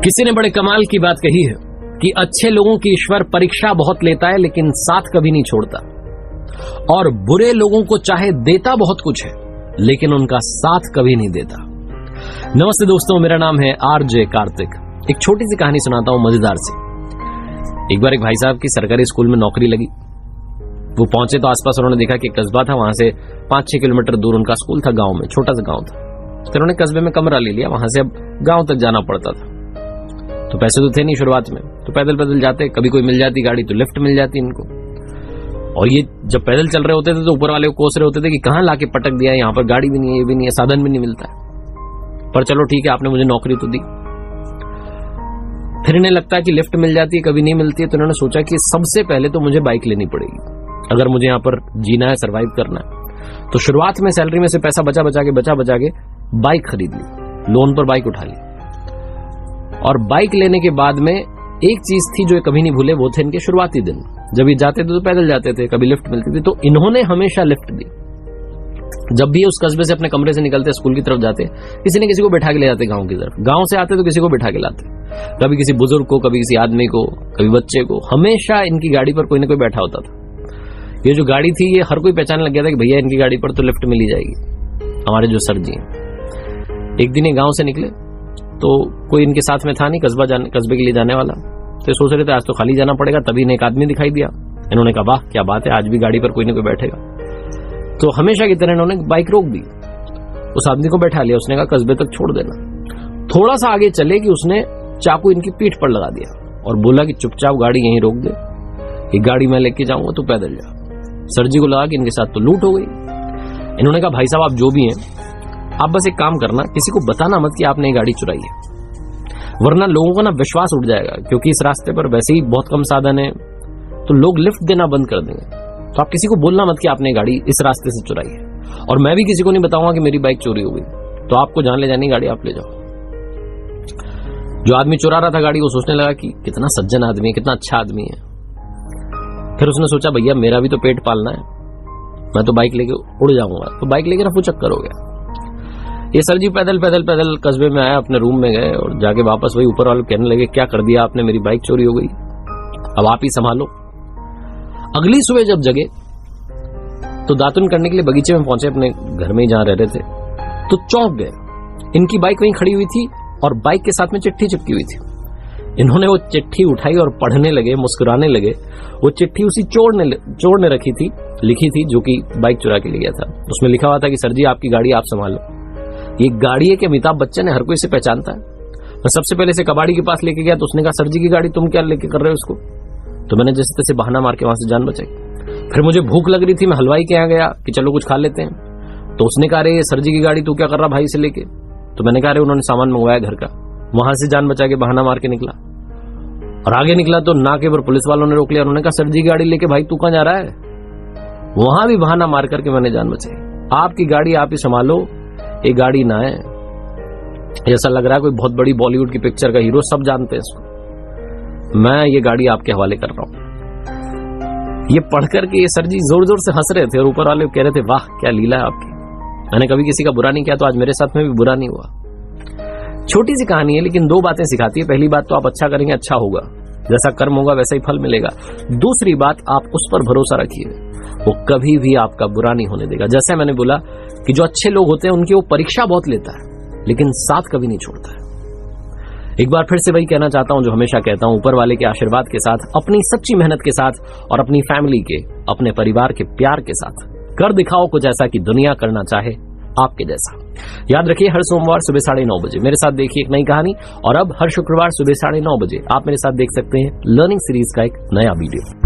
किसी ने बड़े कमाल की बात कही है कि अच्छे लोगों की ईश्वर परीक्षा बहुत लेता है लेकिन साथ कभी नहीं छोड़ता, और बुरे लोगों को चाहे देता बहुत कुछ है लेकिन उनका साथ कभी नहीं देता। नमस्ते दोस्तों, मेरा नाम है आरजे कार्तिक। एक छोटी सी कहानी सुनाता हूं मजेदार सी। एक बार एक भाई साहब की सरकारी स्कूल में नौकरी लगी। वो पहुंचे तो आसपास उन्होंने देखा कि एक कस्बा था, वहां से 5-6 किलोमीटर दूर उनका स्कूल था, गांव में, छोटा सा गांव था। फिर उन्होंने कस्बे में कमरा ले लिया, वहां से अब गांव तक जाना पड़ता था। तो पैसे तो थे नहीं शुरुआत में, तो पैदल पैदल जाते, कभी कोई मिल जाती गाड़ी तो लिफ्ट मिल जाती इनको। और ये जब पैदल चल रहे होते थे तो ऊपर वाले को कोस रहे होते थे कि कहां लाके पटक दिया, यहां पर गाड़ी भी नहीं है, ये भी नहीं है, साधन भी नहीं मिलता है। पर चलो ठीक है, आपने मुझे नौकरी तो दी। फिर इन्हें लगता है कि लिफ्ट मिल जाती है, कभी नहीं मिलती है, तो इन्होंने सोचा कि सबसे पहले तो मुझे बाइक लेनी पड़ेगी अगर मुझे यहां पर जीना है, सर्वाइव करना है। तो शुरुआत में सैलरी में से पैसा बचा बचा के बाइक खरीद ली, लोन पर बाइक उठा ली। और बाइक लेने के बाद में एक चीज थी जो कभी नहीं भूले, वो थे इनके शुरुआती दिन। जब ये जाते थे तो पैदल जाते थे, कभी लिफ्ट मिलती थी, तो इन्होंने हमेशा लिफ्ट दी। जब भी उस कस्बे से अपने कमरे से निकलते, स्कूल की तरफ जाते, किसी न किसी को बैठा के ले जाते गांव की तरफ। गांव से आते तो किसी को बैठा के लाते, कभी किसी बुजुर्ग को, कभी किसी आदमी को, कभी बच्चे को। हमेशा इनकी गाड़ी पर कोई ना कोई बैठा होता था। ये जो गाड़ी थी ये हर कोई पहचानने लग गया था कि भैया इनकी गाड़ी पर तो लिफ्ट मिल ही जाएगी। हमारे जो सर जी हैं, एक दिन ये गांव से निकले तो कोई इनके साथ में था नहीं, कस्बे के लिए जाने वाला। तो सोच रहे थे आज तो खाली जाना पड़ेगा, तभी इन्हें एक आदमी दिखाई दिया। इन्होंने कहा वाह क्या बात है, आज भी गाड़ी पर कोई ना कोई बैठेगा। तो हमेशा की तरह इन्होंने बाइक रोक दी, उस आदमी को बैठा लिया। उसने कहा कस्बे तक छोड़ देना। थोड़ा सा आगे चले कि उसने चाकू इनकी पीठ पर लगा दिया और बोला कि चुपचाप गाड़ी यहीं रोक दे, ये गाड़ी मैं लेके जाऊंगा, तू पैदल जा। सर जी को लगा कि इनके साथ तो लूट हो गई। इन्होंने कहा भाई साहब आप जो भी हैं, आप बस एक काम करना, किसी को बताना मत कि आपने ये गाड़ी चुराई है, वरना लोगों का ना विश्वास उठ जाएगा, क्योंकि इस रास्ते पर वैसे ही बहुत कम साधन है, तो लोग लिफ्ट देना बंद कर देंगे। तो आप किसी को बोलना मत कि आपने गाड़ी इस रास्ते से चुराई है, और मैं भी किसी को नहीं बताऊंगा कि मेरी बाइक चोरी हो गई। तो आपको जहां ले जानी गाड़ी आप ले जाओ। जो आदमी चुरा रहा था गाड़ी, वो सोचने लगा कि कितना सज्जन आदमी है, कितना अच्छा आदमी है। फिर उसने सोचा भैया मेरा भी तो पेट पालना है, मैं तो बाइक लेके उड़ जाऊंगा। तो बाइक लेके रफू चक्कर हो गया। ये सर जी पैदल कस्बे में आए, अपने रूम में गए और जाके वापस वही ऊपर वाले कहने लगे क्या कर दिया आपने, मेरी बाइक चोरी हो गई, अब आप ही संभालो। अगली सुबह जब जगे तो दातुन करने के लिए बगीचे में पहुंचे, अपने घर में ही जहां रह रहे थे, तो चौंक गए। इनकी बाइक वहीं खड़ी हुई थी और बाइक के साथ में चिट्ठी चिपकी हुई थी। इन्होंने वो चिट्ठी उठाई और पढ़ने लगे, मुस्कुराने लगे। वो चिट्ठी उसी चोर ने लिखी थी जो कि बाइक चुरा के ले गया था। उसमें लिखा हुआ था कि सर जी आपकी गाड़ी आप संभालो। ये गाड़ी है कि अमिताभ बच्चन है, हर कोई इसे पहचानता है। मैं सबसे पहले से कबाड़ी के पास लेके गया तो उसने कहा सर जी की गाड़ी तुम क्या लेके कर रहे हो इसको। तो मैंने जैसे तैसे बहाना मार के वहां से जान बचाई। फिर मुझे भूख लग रही थी, मैं हलवाई के यहाँ गया कि चलो कुछ खा लेते हैं। तो उसने कहा रे सर जी की गाड़ी तू क्या कर रहा भाई से लेके। तो मैंने कहा उन्होंने सामान मंगवाया घर का। वहां से जान बचा के बहाना मार के निकला, और आगे निकला तो नाके पर पुलिस वालों ने रोक लिया। उन्होंने कहा सर जी की गाड़ी लेके भाई तू कहां जा रहा है। वहां भी बहाना मार करके मैंने जान बचाई। आपकी गाड़ी आप ही संभालो, ये गाड़ी ना है। ऐसा लग रहा है कोई बहुत बड़ी बॉलीवुड की पिक्चर का हीरो, सब जानते हैं इसको। मैं ये गाड़ी आपके हवाले कर रहा हूं। ये पढ़कर के ये सर जी जोर जोर से हंस रहे थे और ऊपर वाले कह रहे थे वाह क्या लीला है आपकी, मैंने कभी किसी का बुरा नहीं किया तो आज मेरे साथ में भी बुरा नहीं हुआ। छोटी सी कहानी है लेकिन दो बातें सिखाती है। पहली बात तो आप अच्छा करेंगे अच्छा होगा, जैसा कर्म होगा वैसा ही फल मिलेगा। दूसरी बात, आप उस पर भरोसा रखिए, वो कभी भी आपका बुरा नहीं होने देगा। जैसे मैंने बोला कि जो अच्छे लोग होते हैं उनकी वो परीक्षा बहुत लेता है लेकिन साथ कभी नहीं छोड़ता है। एक बार फिर से वही कहना चाहता हूं जो हमेशा कहता हूं, ऊपर वाले के आशीर्वाद के साथ, अपनी सच्ची मेहनत के साथ और अपनी फैमिली के, अपने परिवार के प्यार के साथ कर दिखाओ कुछ ऐसा कि दुनिया करना चाहे आपके जैसा। याद रखिए हर सोमवार सुबह 9:30 बजे मेरे साथ देखिए एक नई कहानी, और अब हर शुक्रवार सुबह 9:30 बजे आप मेरे साथ देख सकते हैं लर्निंग सीरीज का एक नया वीडियो।